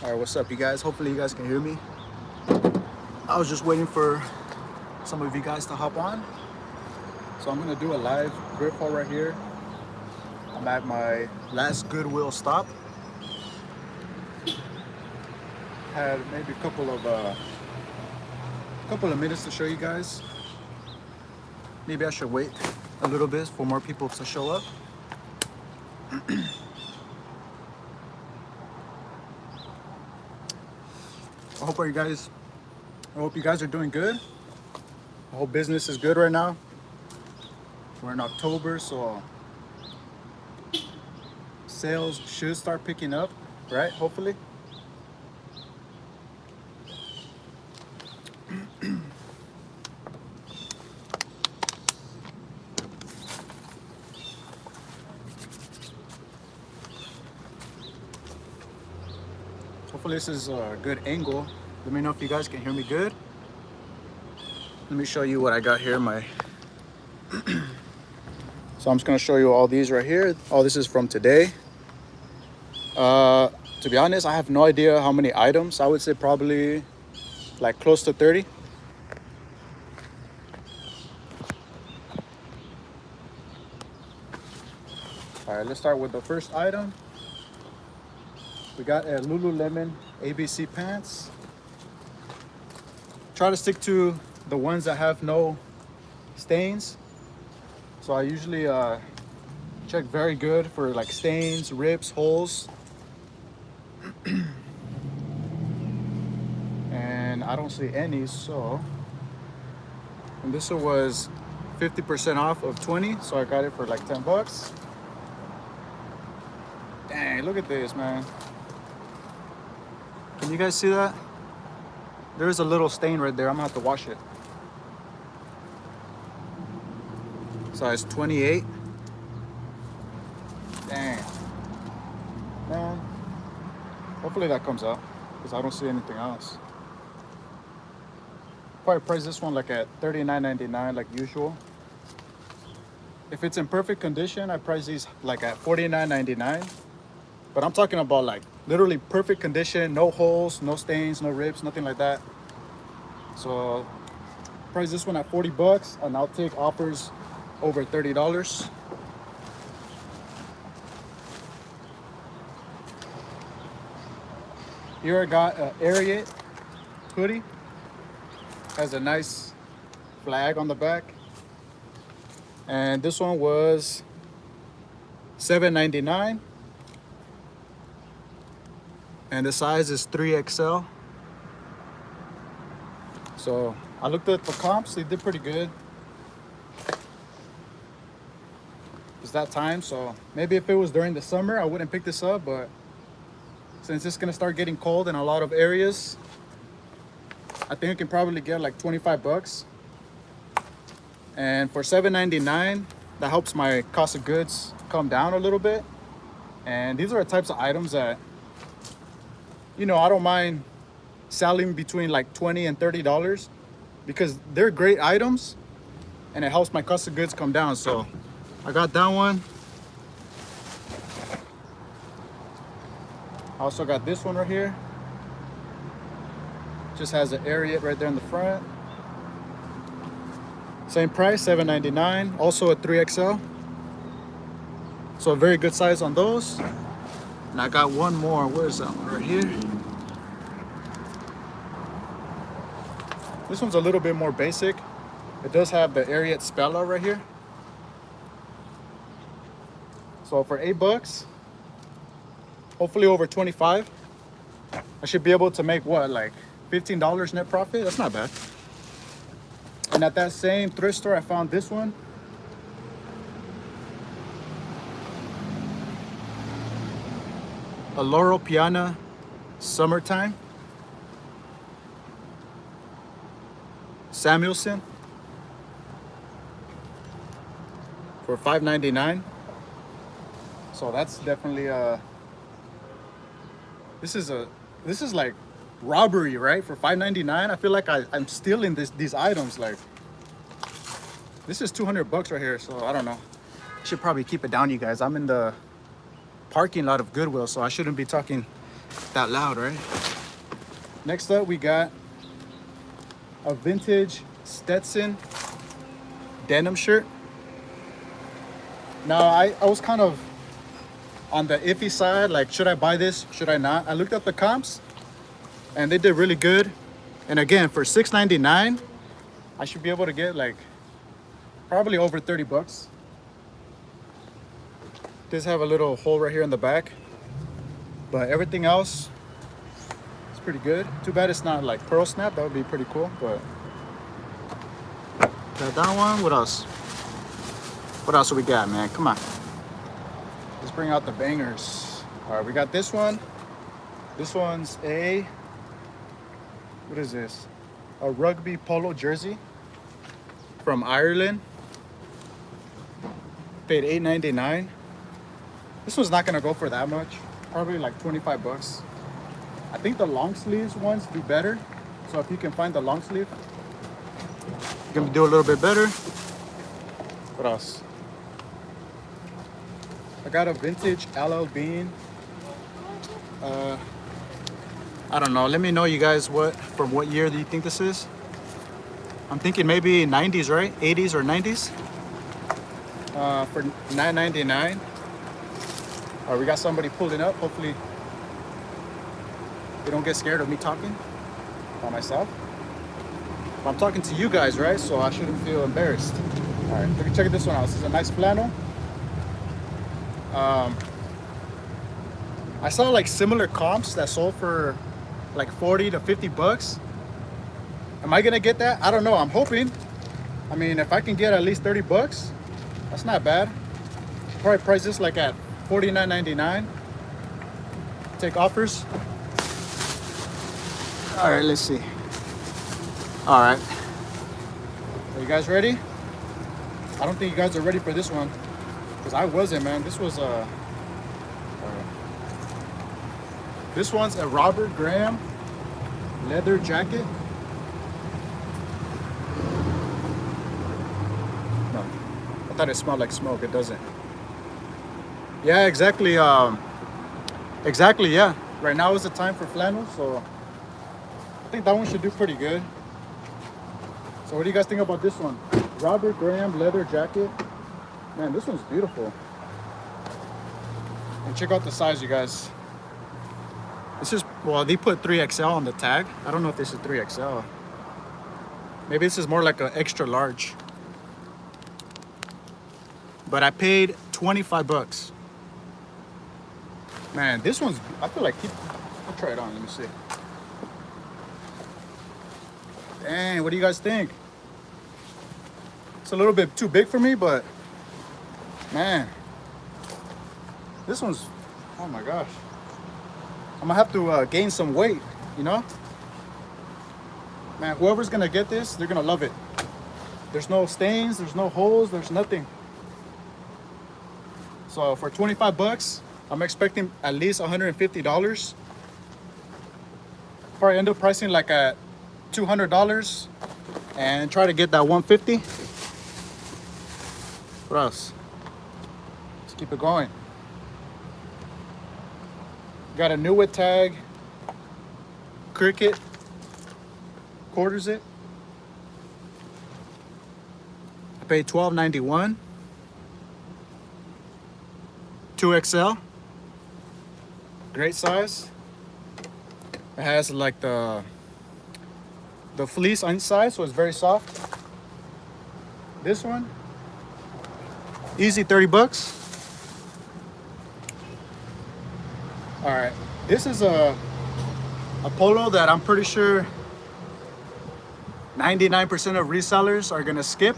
Alright, what's up you guys? Hopefully you guys can hear me. I was just waiting for some of you guys to hop on. So I'm gonna do a live thrift haul right here. I'm at my last Goodwill stop. Had maybe a couple of minutes to show you guys. Maybe I should wait a little bit for more people to show up. I hope you guys are doing good. I hope business is good right now. We're in October, so sales should start picking up, right? Hopefully. Hopefully this is a good angle. Let me know if you guys can hear me good. Let me show you what I got here. So I'm just gonna show you all these right here. All this is from today. To be honest, I have no idea how many items. I would say probably like close to 30. All right, let's start with the first item. We got a Lululemon ABC pants. Try to stick to the ones that have no stains. So I usually check very good for like stains, rips, holes. And I don't see any, so. And this one was 50% off of 20, so I got it for like 10 bucks. Dang, look at this, man. Can you guys see that? There's a little stain right there. I'm gonna have to wash it. Size 28. Dang. Man. Hopefully that comes out, because I don't see anything else. Probably price this one like at $39.99 like usual. If it's in perfect condition, I price these like at $49.99. But I'm talking about like literally perfect condition, no holes, no stains, no rips, nothing like that. So price this one at 40 bucks, and I'll take offers over $30. Here I got an Ariat hoodie. Has a nice flag on the back. And this one was $7.99. And the size is 3XL. So I looked at the comps, they did pretty good. It's that time, so maybe if it was during the summer, I wouldn't pick this up, but since it's gonna start getting cold in a lot of areas, I think you can probably get like 25 bucks. And for $7.99, that helps my cost of goods come down a little bit. And these are the types of items that, you know, I don't mind selling between like $20 and $30 because they're great items and it helps my cost of goods come down. So I got that one. I also got this one right here. Just has an Ariat right there in the front. Same price, $7.99. Also a 3XL. So a very good size on those. And I got one more. Where's that one? Right here. This one's a little bit more basic. It does have the Ariat spell out right here. So for 8 bucks, hopefully over 25, I should be able to make what, like $15 net profit? That's not bad. And at that same thrift store, I found this one. A Loro Piana Summertime. Samuelson. For $5.99. So that's definitely this is like robbery, right? For $5.99. I feel like I'm stealing these items. Like, this is 200 bucks right here, so I don't know. Should probably keep it down, you guys. I'm in the parking lot of Goodwill, so I shouldn't be talking That loud, right? Next up, we got a vintage Stetson denim shirt. Now, I was kind of on the iffy side, like, should I buy this? Should I not? I looked up the comps, and they did really good. And again, for $6.99, I should be able to get like probably over 30 bucks. Does have a little hole right here in the back, but everything else is pretty good. Too bad it's not like pearl snap. That would be pretty cool. But got that one. What else? What else do we got, man? Come on. Let's bring out the bangers. All right, we got this one. This one's a, what is this? A rugby polo jersey from Ireland. Paid $8.99. This one's not gonna go for that much. Probably like 25 bucks. I think the long sleeves ones do better. So if you can find the long sleeve, you can do a little bit better. What else? I got a vintage LL Bean. I don't know. Let me know, you guys, from what year do you think this is? I'm thinking maybe 90s, right? 80s or 90s. For $9.99. We got somebody pulling up. Hopefully they don't get scared of me talking by myself. But I'm talking to you guys, right? So I shouldn't feel embarrassed. All right, let me check this one out. This is a nice flannel. I saw like similar comps that sold for like 40 to 50 bucks. Am I gonna get that? I don't know. I'm hoping. I mean, if I can get at least 30 bucks, that's not bad. Probably price this like at $49.99. Take offers. All right, let's see. All right. Are you guys ready? I don't think you guys are ready for this one, because I wasn't, man. This was this one's a Robert Graham leather jacket. No, I thought it smelled like smoke. It doesn't. Yeah, exactly. Exactly, yeah. Right now is the time for flannel, so I think that one should do pretty good. So what do you guys think about this one? Robert Graham leather jacket. Man, this one's beautiful. And check out the size, you guys. This is, well, they put 3XL on the tag. I don't know if this is 3XL. Maybe this is more like an extra large. But I paid 25 bucks. Man, this one's, I feel like, I'll try it on, let me see. Dang, what do you guys think? It's a little bit too big for me, but man, this one's, oh my gosh. I'm gonna have to gain some weight, you know? Man, whoever's gonna get this, they're gonna love it. There's no stains, there's no holes, there's nothing. So for 25 bucks, I'm expecting at least $150. Probably end up pricing like at $200 and try to get that 150. What else? Let's keep it going. Got a new with tag. Cricket. Quarters it. I paid $12.91. 2XL. Great size. It has like the fleece inside, so it's very soft. This one, easy 30 bucks. All right, this is a polo that I'm pretty sure 99% of resellers are gonna skip.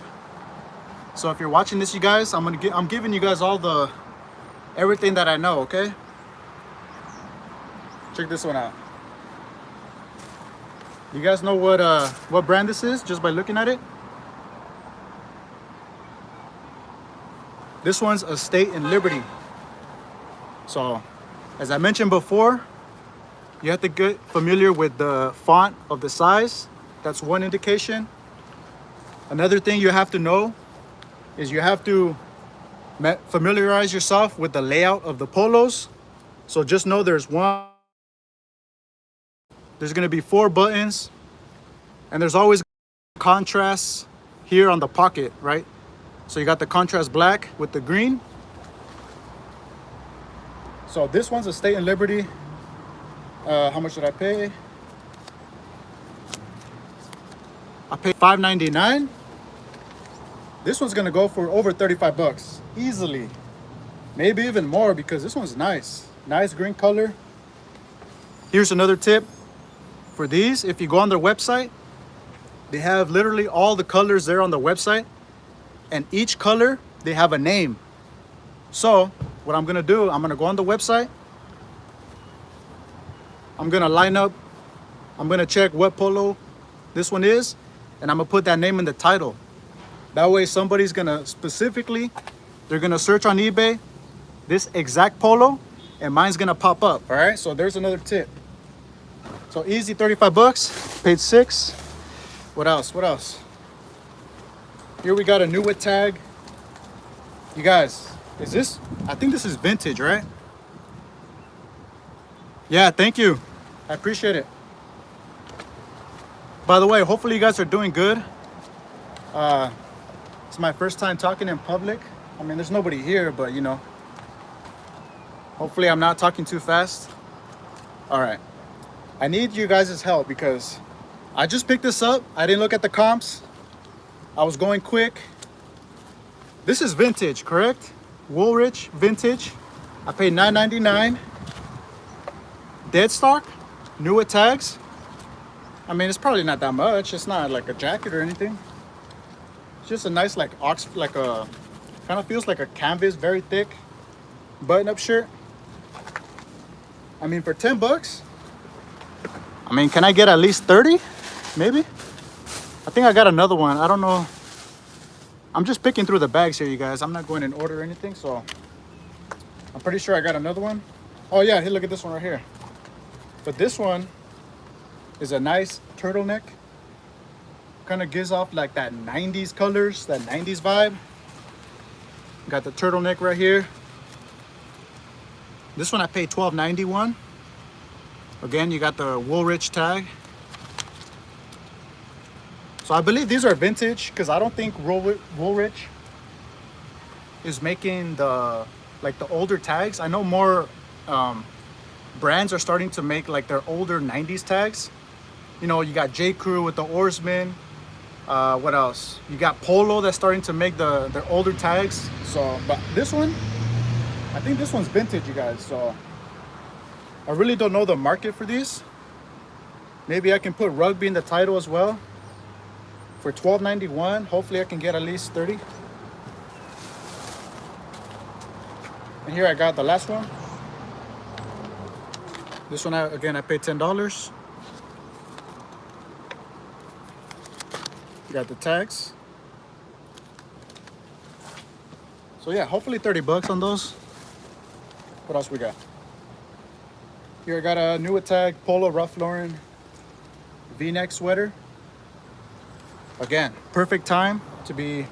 So if you're watching this, you guys, I'm giving you guys all everything that I know, okay? Check this one out. You guys know what brand this is just by looking at it? This one's Estate and Liberty. So, as I mentioned before, you have to get familiar with the font of the size. That's one indication. Another thing you have to know is you have to familiarize yourself with the layout of the polos. So just know there's one There's gonna be 4 buttons, and there's always contrasts here on the pocket, right? So you got the contrast black with the green. So this one's a State and Liberty. How much did I pay? I paid $5.99. This one's gonna go for over 35 bucks easily, maybe even more, because this one's nice green color. Here's another tip for these. If you go on their website, they have literally all the colors there on the website, and each color they have a name. So what I'm gonna do, I'm gonna go on the website, I'm gonna line up, I'm gonna check what polo this one is, and I'm gonna put that name in the title. That way somebody's gonna specifically, they're gonna search on eBay this exact polo, and mine's gonna pop up. All right, so there's another tip. So easy, 35 bucks, paid 6. What else? Here we got a new with tag. You guys, is this, I think this is vintage, right? Yeah, thank you. I appreciate it. By the way, hopefully you guys are doing good. It's my first time talking in public. I mean, there's nobody here, but you know, hopefully I'm not talking too fast. All right. I need you guys' help because I just picked this up. I didn't look at the comps. I was going quick. This is vintage, correct? Woolrich vintage. I paid $9.99. Dead stock, new with tags. I mean, it's probably not that much. It's not like a jacket or anything. It's just a nice, like kind of feels like a canvas, very thick button-up shirt. I mean, for 10 bucks, I mean, can I get at least 30? Maybe. I think I got another one. I don't know. I'm just picking through the bags here, you guys. I'm not going in order or anything, so I'm pretty sure I got another one. Oh yeah, hey, look at this one right here. But this one is a nice turtleneck. Kind of gives off like that 90s colors, that 90s vibe. Got the turtleneck right here. This one I paid $12.91. Again, you got the Woolrich tag. So I believe these are vintage because I don't think Woolrich is making the older tags. I know more brands are starting to make like their older 90s tags. You know, you got J. Crew with the Oarsman. What else? You got Polo that's starting to make their older tags. So, but this one, I think this one's vintage, you guys. So I really don't know the market for these. Maybe I can put rugby in the title as well. For $12.91, hopefully I can get at least 30. And here I got the last one. This one, again, I paid $10. Got the tags. So yeah, hopefully 30 bucks on those. What else we got? Here I got a new tag Polo Ralph Lauren V-neck sweater. Again, perfect time to be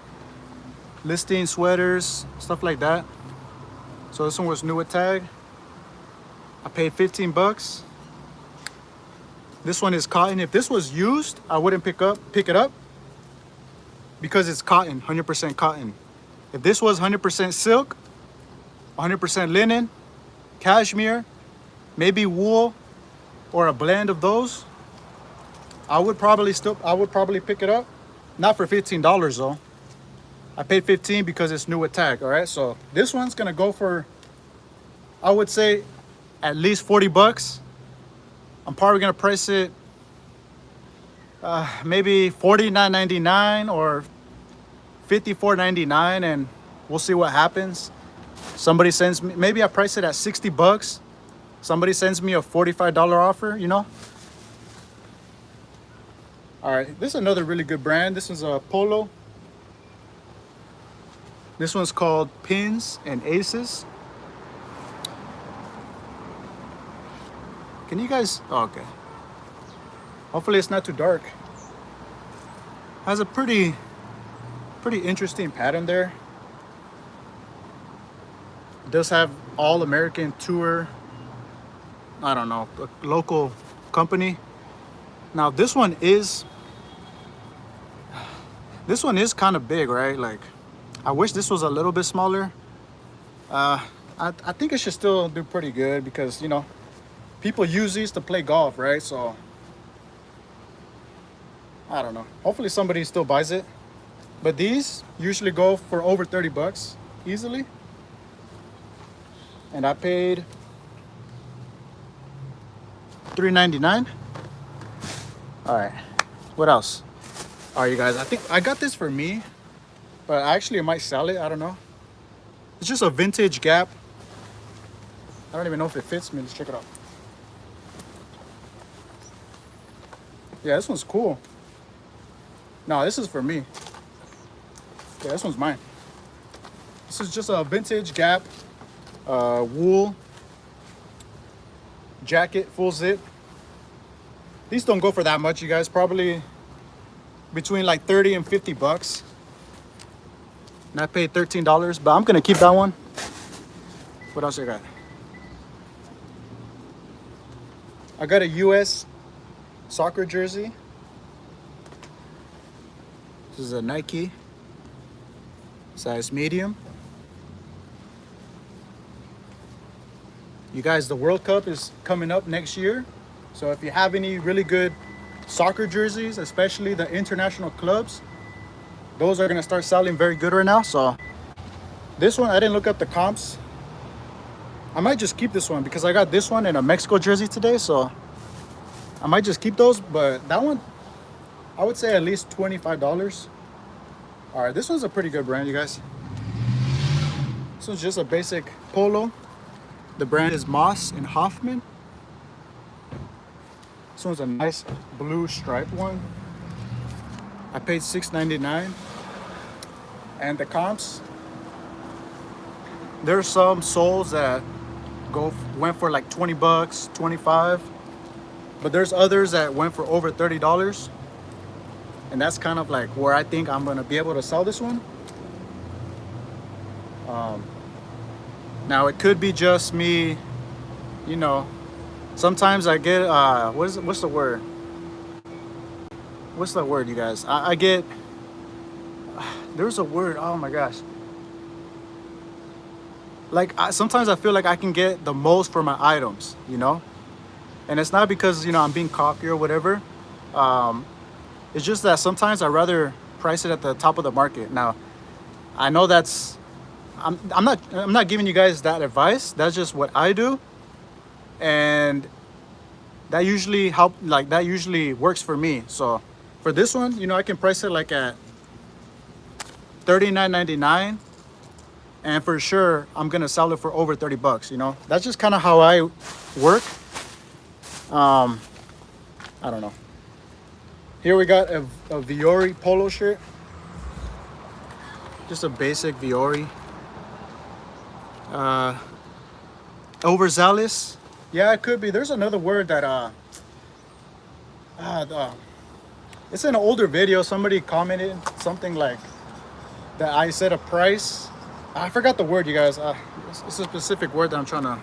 listing sweaters, stuff like that. So this one was new with tag. I paid 15 bucks. This one is cotton. If this was used, I wouldn't pick it up because it's cotton, 100% cotton. If this was 100% silk, 100% linen, cashmere, maybe wool, or a blend of those, I would probably pick it up. Not for $15 though. I paid 15 because it's new with tag. All right, so this one's gonna go for, I would say, at least 40 bucks. I'm probably gonna price it maybe $49.99 or $54.99, and we'll see what happens. Somebody sends me, maybe I price it at 60 bucks. Somebody sends me a $45 offer, you know. All right, this is another really good brand. This is a Polo. This one's called Pins and Aces. Can you guys, oh, okay. Hopefully it's not too dark. Has a pretty interesting pattern there. It does have All American Tour, I don't know, a local company. Now this one is kind of big, right? Like, I wish this was a little bit smaller. I think it should still do pretty good because, you know, people use these to play golf, right? So I don't know. Hopefully somebody still buys it. But these usually go for over 30 bucks easily. And I paid $3.99. All right. What else? All right, you guys. I think I got this for me, but actually I might sell it. I don't know. It's just a vintage Gap. I don't even know if it fits me. Let's check it out. Yeah, this one's cool. No, this is for me. Yeah, this one's mine. This is just a vintage Gap wool jacket, full zip. These don't go for that much, you guys. Probably between like 30 and 50 bucks. And I paid $13, but I'm gonna keep that one. What else I got? I got a US soccer jersey. This is a Nike, size medium. You guys, the World Cup is coming up next year. So if you have any really good soccer jerseys, especially the international clubs, those are gonna start selling very good right now. So this one, I didn't look up the comps. I might just keep this one because I got this one in a Mexico jersey today. So I might just keep those, but that one, I would say at least $25. All right, this one's a pretty good brand, you guys. This one's just a basic polo. The brand is Moss and Hoffman. This one's a nice blue stripe one. I paid $6.99. And the comps, there's some soles that went for like 20 bucks, 25. But there's others that went for over $30. And that's kind of like where I think I'm gonna be able to sell this one. Now it could be just me, you know, sometimes I get, what's the word? What's the word, you guys? I get, there's a word, oh my gosh. Like, sometimes I feel like I can get the most for my items, you know? And it's not because, you know, I'm being cocky or whatever. It's just that sometimes I'd rather price it at the top of the market. Now, I know that's, I'm not giving you guys that advice. That's just what I do. And that usually works for me. So for this one, you know, I can price it like at $39.99. And for sure, I'm gonna sell it for over 30 bucks, you know? That's just kind of how I work. I don't know. Here we got a Viore polo shirt. Just a basic Viore. Overzealous. Yeah, it could be. There's another word that it's in an older video. Somebody commented something like that I said a price. I forgot the word, you guys. It's a specific word that I'm trying to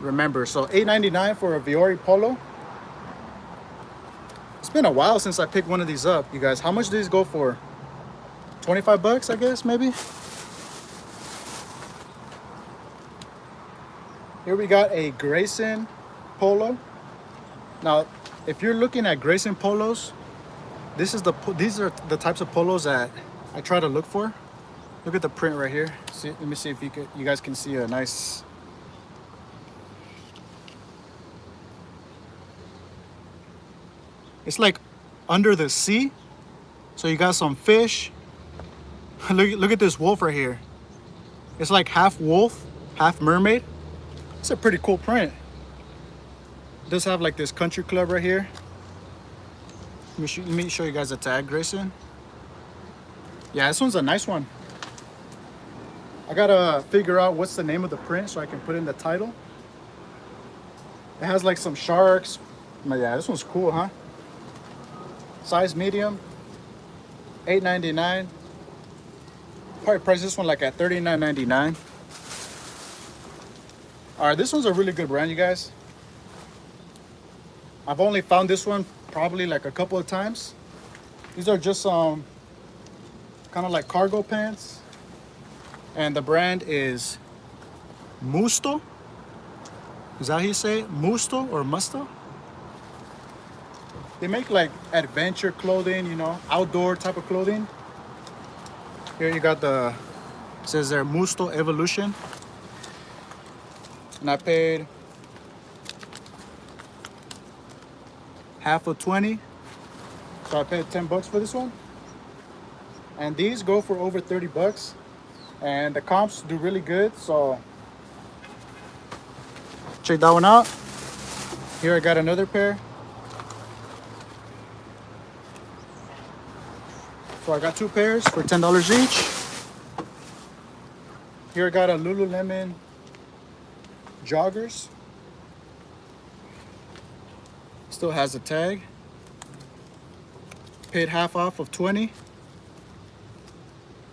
remember. So $8.99 for a Viore polo. It's been a while since I picked one of these up, you guys. How much do these go for? 25 bucks, I guess, maybe. Here we got a Grayson polo. Now, if you're looking at Grayson polos, these are the types of polos that I try to look for. Look at the print right here. See, let me see if you guys can see a nice. It's like under the sea. So you got some fish. Look at this wolf right here. It's like half wolf, half mermaid. It's a pretty cool print. It does have like this country club right here. Let me show you guys the tag, Grayson. Yeah, this one's a nice one. I gotta figure out what's the name of the print so I can put in the title. It has like some sharks. But yeah, this one's cool, huh? Size medium, $8.99. Probably price this one like at $39.99. All right, this one's a really good brand, you guys. I've only found this one probably like a couple of times. These are just kind of like cargo pants, and the brand is Musto. Is that how you say it? Musto or Musto? They make like adventure clothing, you know, outdoor type of clothing. Here you got the, it says there Musto Evolution. And I paid half of 20. So I paid 10 bucks for this one. And these go for over 30 bucks. And the comps do really good. So check that one out. Here I got another pair. So I got two pairs for $10 each. Here I got a Lululemon joggers. Still has a tag. Paid half off of 20.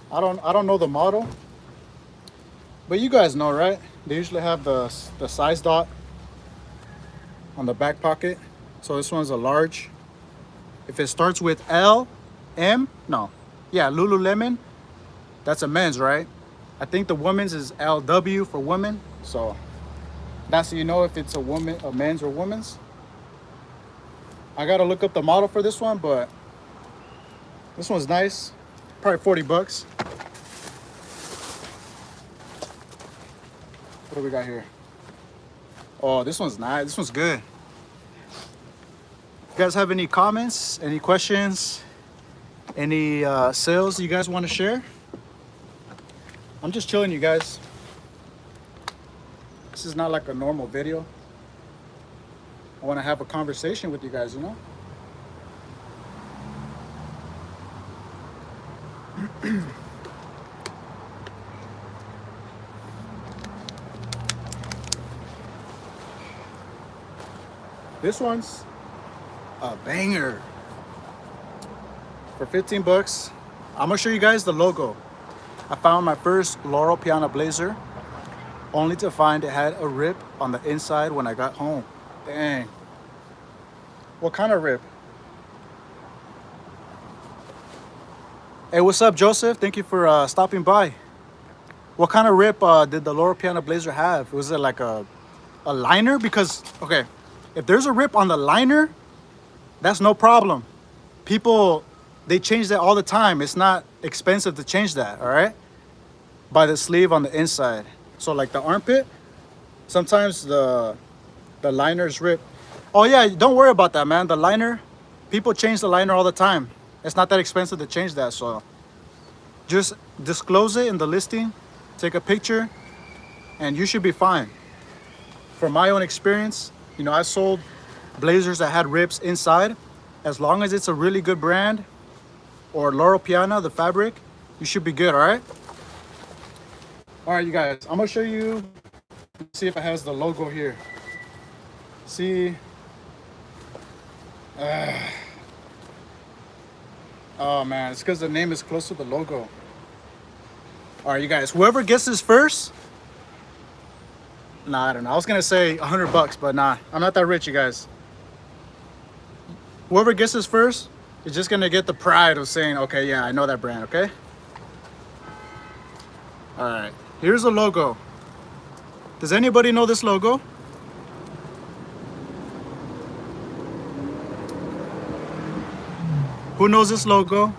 I don't know the model, but you guys know, right? They usually have the size dot on the back pocket. So this one's a large. If it starts with L, M, no, yeah, Lululemon, that's a men's, right? I think the women's is LW for women. So that's so you know if it's a woman, a men's or women's. I gotta look up the model for this one, but this one's nice. Probably 40 bucks. What do we got here? Oh, this one's nice. This one's good. You guys have any comments, any questions, any sales you guys want to share? I'm just chilling, you guys. This is not like a normal video. I want to have a conversation with you guys, you know? This one's a banger. For 15 bucks. I'm gonna show you guys the logo. I found my first Loro Piana blazer, only to find it had a rip on the inside when I got home. Dang. What kind of rip? Hey, what's up, Joseph? Thank you for stopping by. What kind of rip did the Loro Piana blazer have? Was it like a liner? Because, okay, if there's a rip on the liner, that's no problem. People, they change that all the time. It's not expensive to change that, all right? By the sleeve on the inside. So like the armpit, sometimes the liner's rip. Oh yeah, don't worry about that, man. The liner, people change the liner all the time. It's not that expensive to change that, so just disclose it in the listing, take a picture, and you should be fine. From my own experience, you know, I sold blazers that had rips inside. As long as it's a really good brand or Loro Piana, the fabric, you should be good, all right? All right, you guys, I'm gonna show you, see if it has the logo here. See, oh man, it's because the name is close to the logo. All right, you guys, whoever gets this first, nah, I don't know. I was gonna say 100 bucks, but nah, I'm not that rich, you guys. Whoever gets this first is just gonna get the pride of saying, okay, yeah, I know that brand, okay? All right, here's the logo. Does anybody know this logo? Who knows this logo?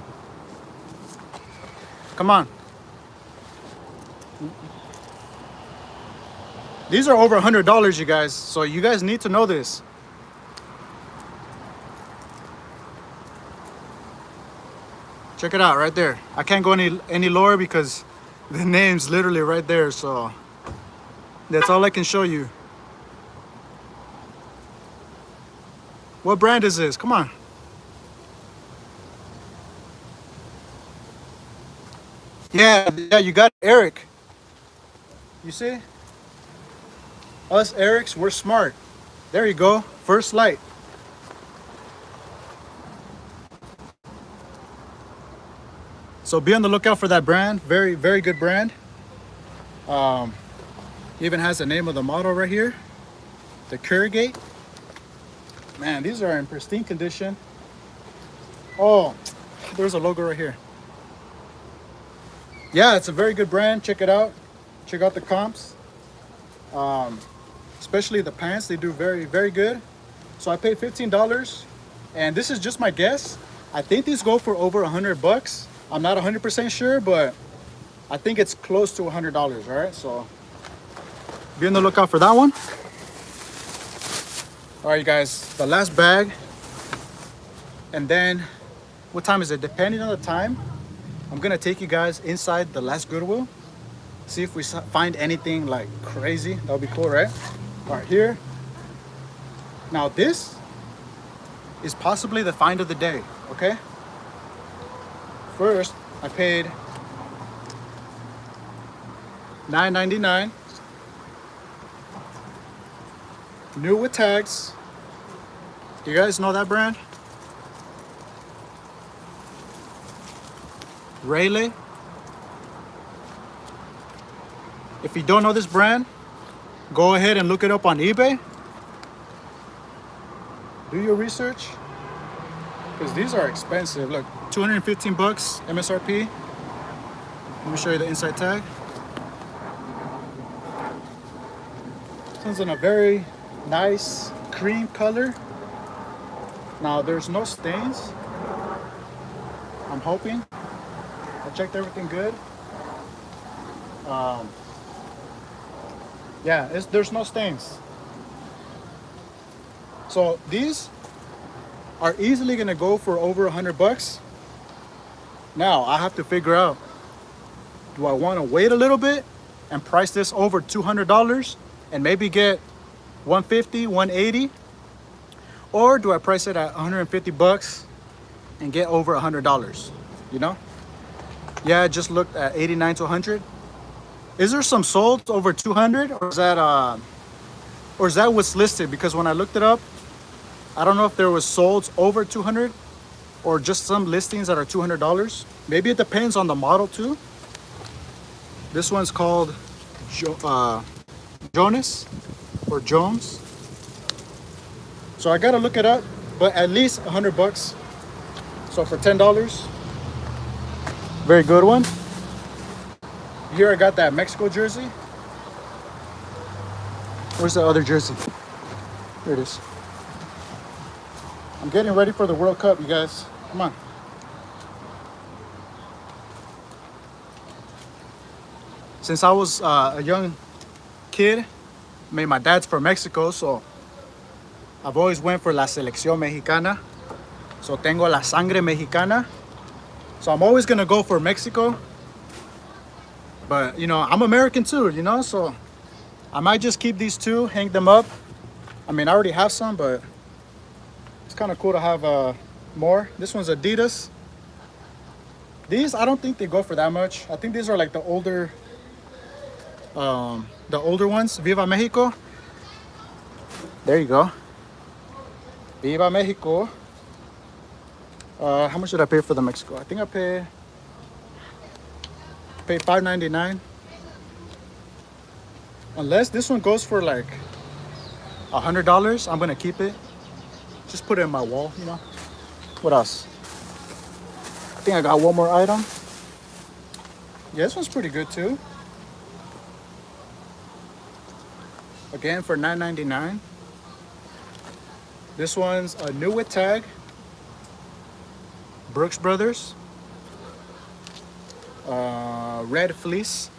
Come on. These are over $100, you guys. So you guys need to know this. Check it out right there. I can't go any lower because the name's literally right there. So that's all I can show you. What brand is this? Come on. Yeah, you got it, Eric. You see? Us Erics, we're smart. There you go. First light. So be on the lookout for that brand. Very, very good brand. Even has the name of the model right here. The Curigate. Man, these are in pristine condition. Oh, there's a logo right here. Yeah, it's a very good brand. Check it out. Check out the comps. Especially the pants, they do very, very good. So I paid $15, and this is just my guess. I think these go for over $100. I'm not 100% sure, but I think it's close to $100. All right, so be on the lookout for that one. All right, you guys, the last bag, and then what time is it? Depending on the time, I'm gonna take you guys inside the last Goodwill, see if we find anything like crazy. That would be cool, right? All right, here. Now this is possibly the find of the day, okay? First, I paid $9.99. New with tags. You guys know that brand? Raleigh. If you don't know this brand, go ahead and look it up on eBay. Do your research, because these are expensive. Look, 215 bucks MSRP. Let me show you the inside tag. This one's in a very nice cream color. Now there's no stains. I'm hoping. I checked everything good. Yeah, there's no stains. So these are easily gonna go for over $100. Now I have to figure out, do I want to wait a little bit and price this over $200 and maybe get 150, 180, or do I price it at 150 bucks and get over $100? You know? Yeah, I just looked at 89 to 100. Is there some sold over 200, or is that what's listed? Because when I looked it up, I don't know if there was sold over 200 or just some listings that are $200. Maybe it depends on the model too. This one's called Jonas or Jones. So I gotta look it up, but at least $100. So for $10, very good one. Here I got that Mexico jersey. Where's the other jersey? Here it is. I'm getting ready for the World Cup, you guys. Come on. Since I was a young kid, I mean, my dad's from Mexico, so I've always went for la selección mexicana. So tengo la sangre mexicana. So I'm always gonna go for Mexico. But, you know, I'm American too, you know, so I might just keep these two, hang them up. I mean, I already have some, but it's kind of cool to have more. This one's Adidas. These, I don't think they go for that much. I think these are like the older ones. Viva Mexico. There you go. Viva Mexico. How much did I pay for the Mexico? I think I paid $5.99. Unless this one goes for like $100, I'm gonna keep it. Just put it in my wall, you know. What else? I think I got one more item. Yeah, this one's pretty good too. Again for $9.99. This one's a new with tag. Brooks Brothers. Red fleece.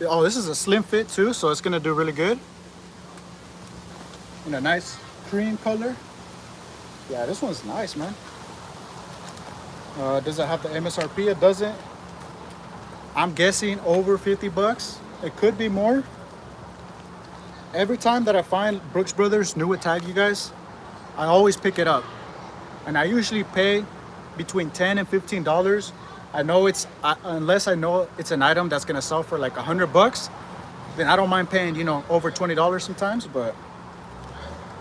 Oh, this is a slim fit too, so it's gonna do really good. In a nice cream color. Yeah, this one's nice, man. Does it have the MSRP? It doesn't. I'm guessing over 50 bucks. It could be more. Every time that I find Brooks Brothers new with tag, you guys, I always pick it up. And I usually pay between $10 and $15. I know it's, unless I know it's an item that's gonna sell for like 100 bucks, then I don't mind paying, you know, over $20 sometimes. But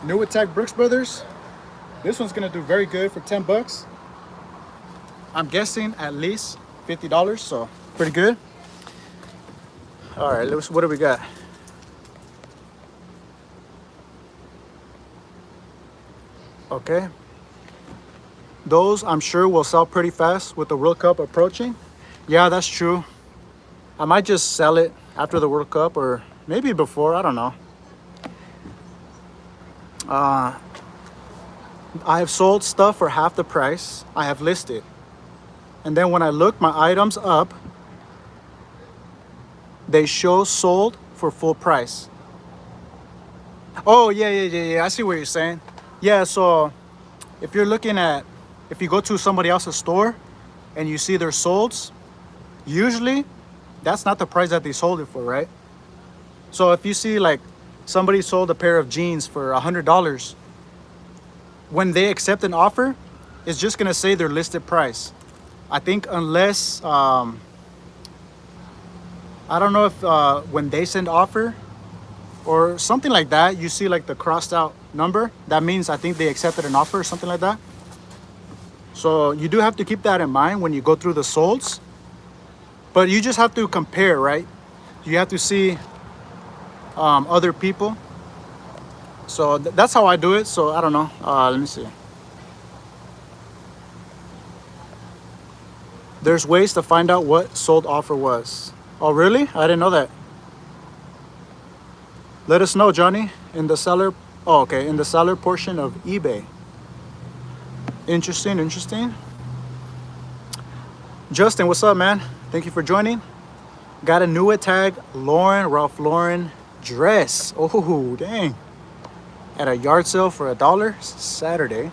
new with tag Brooks Brothers, this one's gonna do very good for 10 bucks. I'm guessing at least $50, so pretty good. All right, what do we got? Okay. Those I'm sure will sell pretty fast with the World Cup approaching. Yeah, that's true. I might just sell it after the World Cup or maybe before. I don't know. Uh, I have sold stuff for half the price I have listed. And then when I look my items up, they show sold for full price. Oh, yeah. I see what you're saying. Yeah, so if you're looking at, if you go to somebody else's store and you see their solds, usually that's not the price that they sold it for, right? So if you see like somebody sold a pair of jeans for $100, when they accept an offer, it's just gonna say their listed price. I think unless, I don't know if when they send offer or something like that, you see like the crossed out number. That means I think they accepted an offer or something like that. So you do have to keep that in mind when you go through the solds. But you just have to compare, right? You have to see other people. So that's how I do it. So I don't know. Let me see. There's ways to find out what sold offer was. Oh, really? I didn't know that. Let us know, Johnny, in the seller. Oh, okay, in the seller portion of eBay. Interesting. Justin, what's up, man? Thank you for joining. Got a new tag, Ralph Lauren dress. Oh, dang. At a yard sale for $1 Saturday.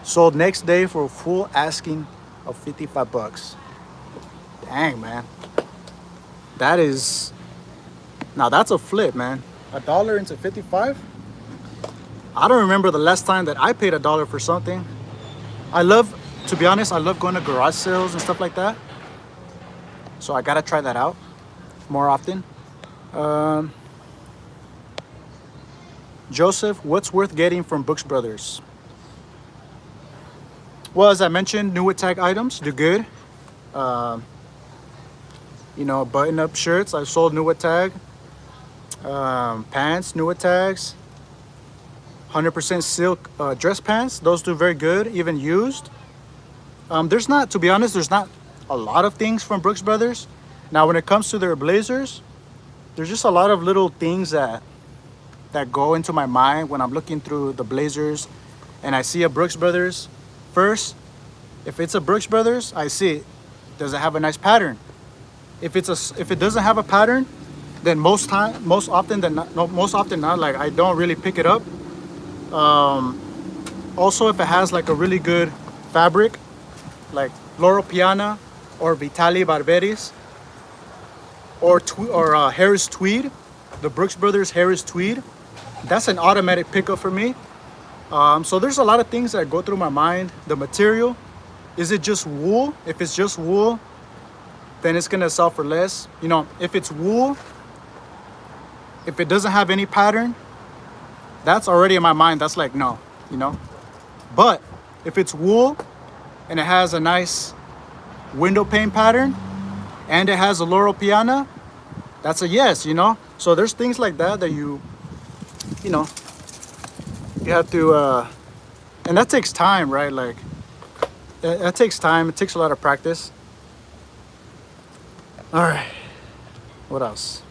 Sold next day for a full asking of 55 bucks. Dang, man. That is, now that's a flip, man. $1 into 55? I don't remember the last time that I paid $1 for something. To be honest, I love going to garage sales and stuff like that. So I gotta try that out more often. Joseph, what's worth getting from Brooks Brothers? Well, as I mentioned, new tag items do good. Button-up shirts. I sold new tag. Pants, new tags. 100% silk dress pants. Those do very good, even used. To be honest, there's not a lot of things from Brooks Brothers. Now, when it comes to their blazers, there's just a lot of little things that go into my mind when I'm looking through the blazers and I see a Brooks Brothers. First, if it's a Brooks Brothers, I see it. Does it have a nice pattern? If it doesn't have a pattern, then most often not, like I don't really pick it up. Also, if it has like a really good fabric, like Loro Piana or Vitali Barberis or Harris Tweed, the Brooks Brothers Harris Tweed, that's an automatic pickup for me. So there's a lot of things that go through my mind. The material, is it just wool? If it's just wool, then it's gonna sell for less. If it's wool, if it doesn't have any pattern, that's already in my mind. That's like, no, But if it's wool and it has a nice window pane pattern and it has a Loro Piana, that's a yes, So there's things like that you have to, and that takes time, right? Like, that takes time. It takes a lot of practice. All right. What else?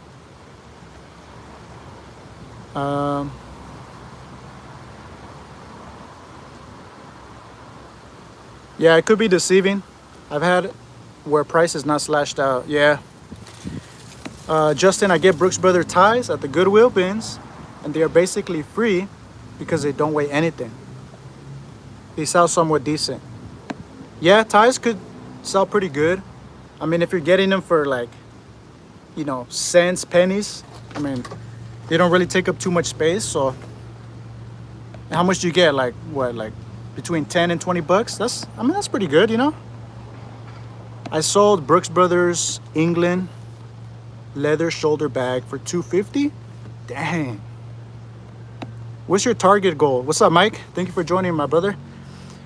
Yeah, it could be deceiving. I've had where price is not slashed out. Yeah. Justin, I get Brooks Brothers ties at the Goodwill bins, and they are basically free because they don't weigh anything. They sell somewhat decent. Yeah, ties could sell pretty good. I mean, if you're getting them for like, cents, pennies, I mean, they don't really take up too much space. So how much do you get? Like what, like between 10 and 20 bucks? That's pretty good, I sold Brooks Brothers England leather shoulder bag for $250. Dang. What's your target goal? What's up, Mike? Thank you for joining, my brother.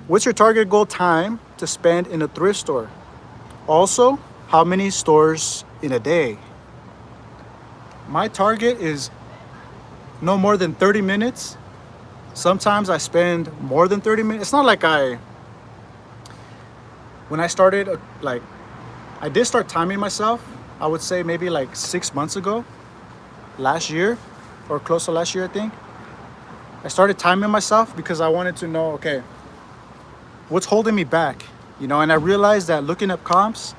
What's your target goal time to spend in a thrift store? Also, how many stores in a day? My target is no more than 30 minutes Sometimes I spend more than 30 minutes. It's not like when I started, like, I did start timing myself. I would say maybe like 6 months ago, last year, or close to last year, I think. I started timing myself because I wanted to know, okay, what's holding me back? And I realized that looking up comps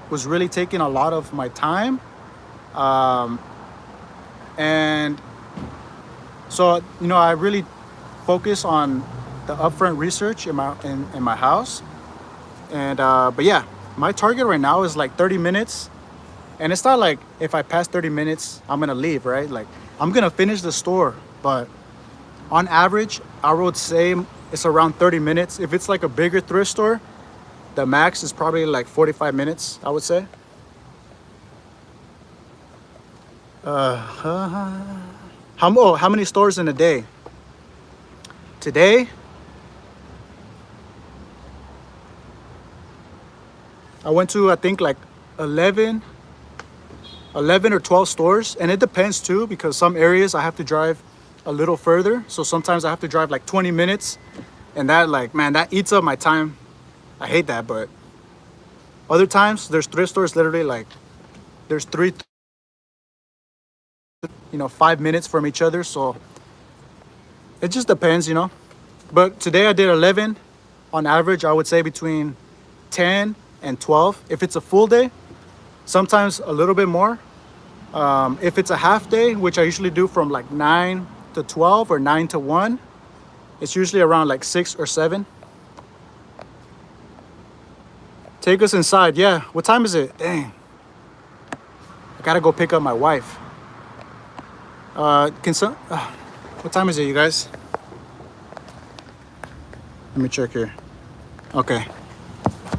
was really taking a lot of my time. And so, I really focus on the upfront research in my house. And but yeah, my target right now is like 30 minutes. And it's not like if I pass 30 minutes, I'm gonna leave, right? Like, I'm gonna finish the store, but on average, I would say it's around 30 minutes. If it's like a bigger thrift store, the max is probably like 45 minutes, I would say. How many stores in a day? Today, I went to, I think, like 11 or 12 stores. And it depends too, because some areas I have to drive a little further. So sometimes I have to drive like 20 minutes. And that, like, man, that eats up my time. I hate that. But other times, there's thrift stores literally like, there's 5 minutes from each other. So it just depends. But today I did 11. On average, I would say between 10 and 12 if it's a full day. Sometimes a little bit more. If it's a half day, which I usually do from like 9 to 12 or 9 to 1, it's usually around like 6 or 7. Take us inside. Yeah. What time is it? Dang. I gotta go pick up my wife. What time is it, you guys? Let me check here. Okay.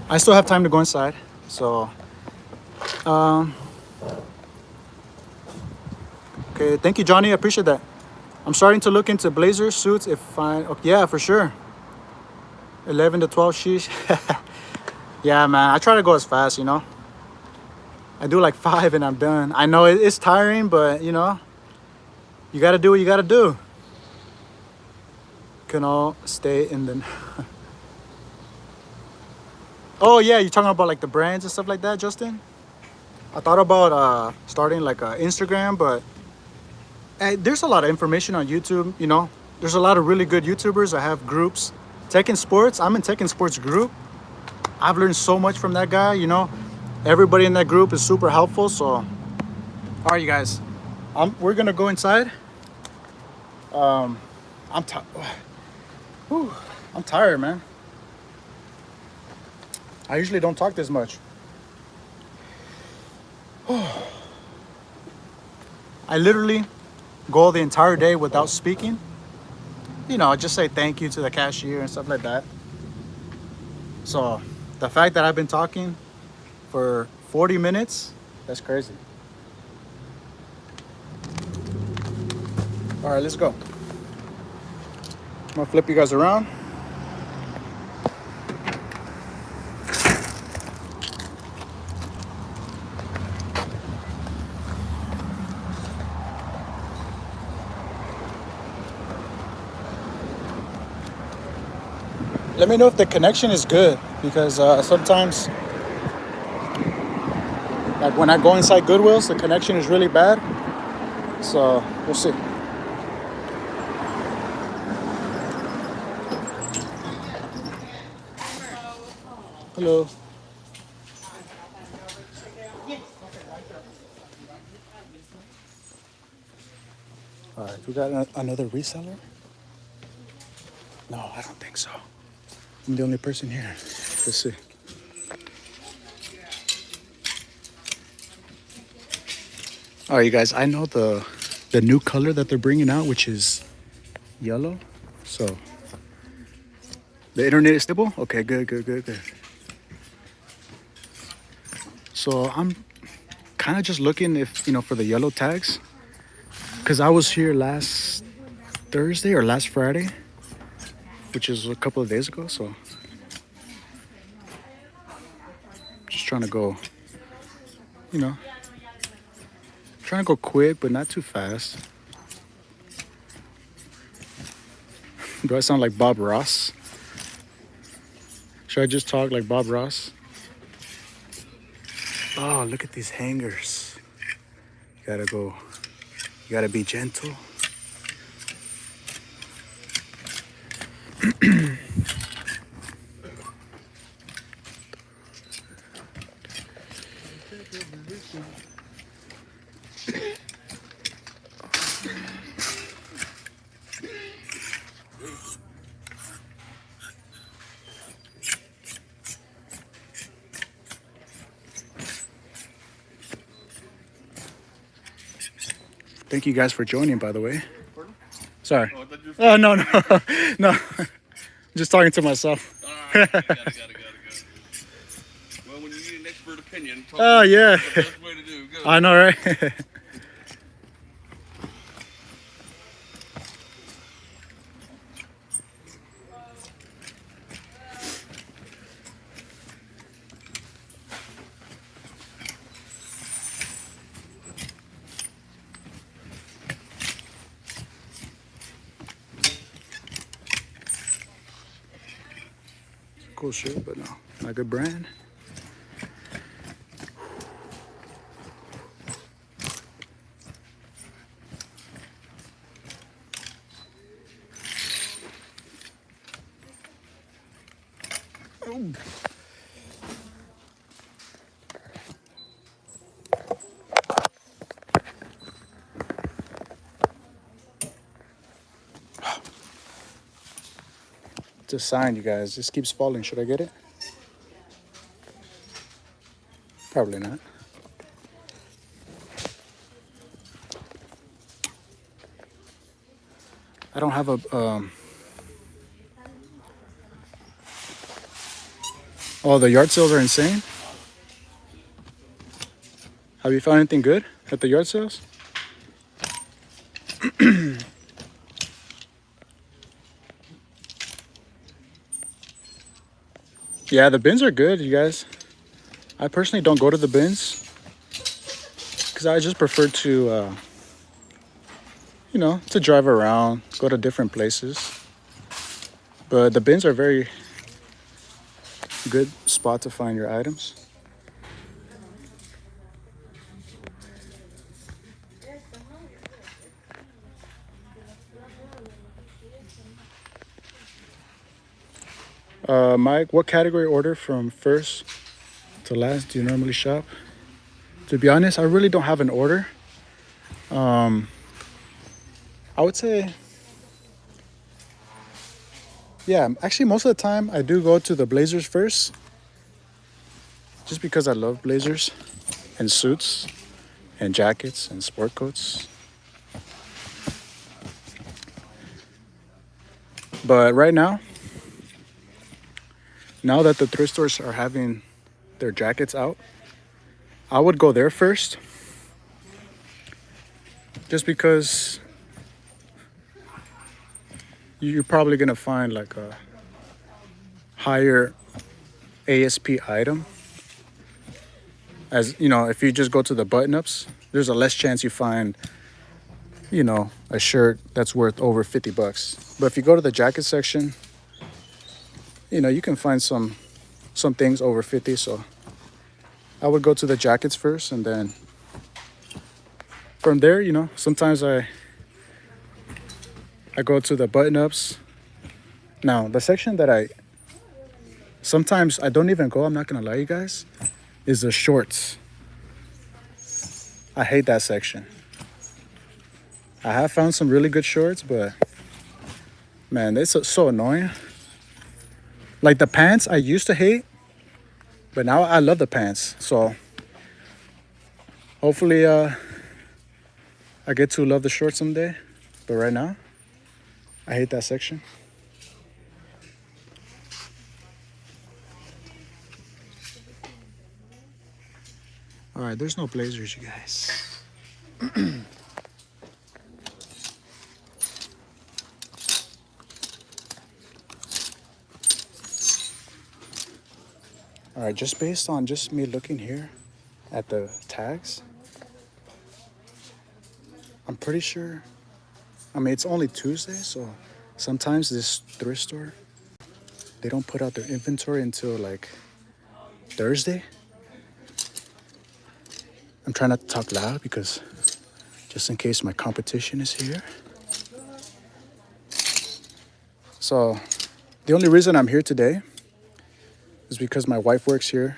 I still have time to go inside. So, okay. Thank you, Johnny. I appreciate that. I'm starting to look into blazer suits yeah, for sure. 11 to 12 sheesh. Yeah, man. I try to go as fast, I do like 5 and I'm done. I know it's tiring, but you gotta do what you gotta do. Can all stay in the... Oh yeah, you're talking about like the brands and stuff like that, Justin? I thought about starting like a Instagram, but there's a lot of information on YouTube. There's a lot of really good YouTubers. I have groups. Tech and Sports. I'm in Tech and Sports group. I've learned so much from that guy. Everybody in that group is super helpful. So, all right, you guys, we're gonna go inside. I'm tired, man. I usually don't talk this much. I literally go the entire day without speaking. I just say thank you to the cashier and stuff like that. So the fact that I've been talking for 40 minutes, that's crazy. All right, let's go. I'm gonna flip you guys around. Let me know if the connection is good, because sometimes, like when I go inside Goodwill's, the connection is really bad. So we'll see. Hello. All right, we got another reseller? No, I don't think so. I'm the only person here. Let's see. All right, you guys, I know the new color that they're bringing out, which is yellow. So the internet is stable? Okay, good. So I'm kind of just looking for the yellow tags, because I was here last Thursday or last Friday, which is a couple of days ago. So just trying to go, trying to go quick, but not too fast. Do I sound like Bob Ross? Should I just talk like Bob Ross? Oh, look at these hangers. You gotta be gentle. Thank you guys for joining, by the way. Sorry. Oh, no, no. No. Just talking to myself. Got it. Well, when you need an expert opinion, Oh, yeah. that's the best way to do. Go. I know, right? Cool shit, but no, not a good brand. Oh. It's a sign, you guys. This keeps falling. Should I get it? Probably not. I don't have a Oh, the yard sales are insane. Have you found anything good at the yard sales? Yeah, the bins are good, you guys. I personally don't go to the bins because I just prefer to, to drive around, go to different places. But the bins are very good spot to find your items. Mike, what category order from first to last do you normally shop? To be honest, I really don't have an order. I would say, yeah, actually most of the time I do go to the blazers first. Just because I love blazers and suits and jackets and sport coats. But right now that the thrift stores are having their jackets out, I would go there first. Just because you're probably gonna find like a higher ASP item. As you know, if you just go to the button-ups, there's a less chance you find, a shirt that's worth over 50 bucks. But if you go to the jacket section, you can find some things over 50. So I would go to the jackets first, and then from there, sometimes I go to the button-ups. Now, the section that sometimes I don't even go, I'm not gonna lie, you guys, is the shorts. I hate that section. I have found some really good shorts, but man, it's so annoying. Like the pants I used to hate, but now I love the pants. So hopefully I get to love the shorts someday. But right now, I hate that section. All right, there's no blazers, you guys. All right, just based on just me looking here at the tags, I'm pretty sure, it's only Tuesday, so Sometimes this thrift store, they don't put out their inventory until like Thursday. I'm trying not to talk loud because just in case my competition is here. So the only reason I'm here today is because my wife works here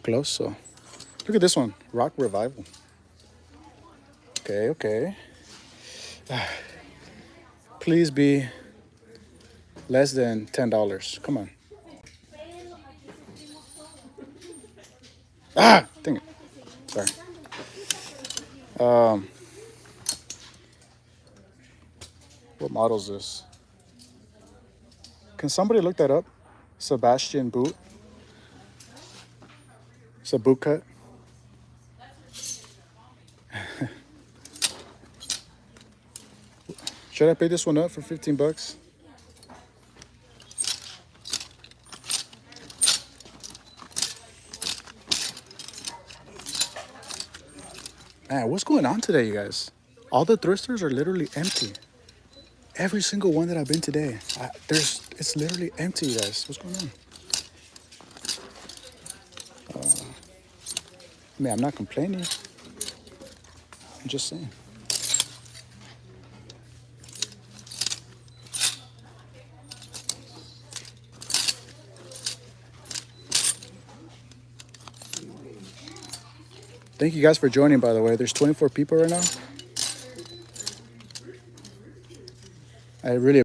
close. So look at this one, Rock Revival. Okay. Please be less than $10. Come on. Dang it. Sorry. What model is this? Can somebody look that up? Sebastian boot. It's a boot cut. Should I pick this one up for 15 bucks? Man, what's going on today, you guys? All the thrifters are literally empty. Every single one that I've been today, it's literally empty, you guys. What's going on? I mean, I'm not complaining. I'm just saying. Thank you guys for joining, by the way. There's 24 people right now. I really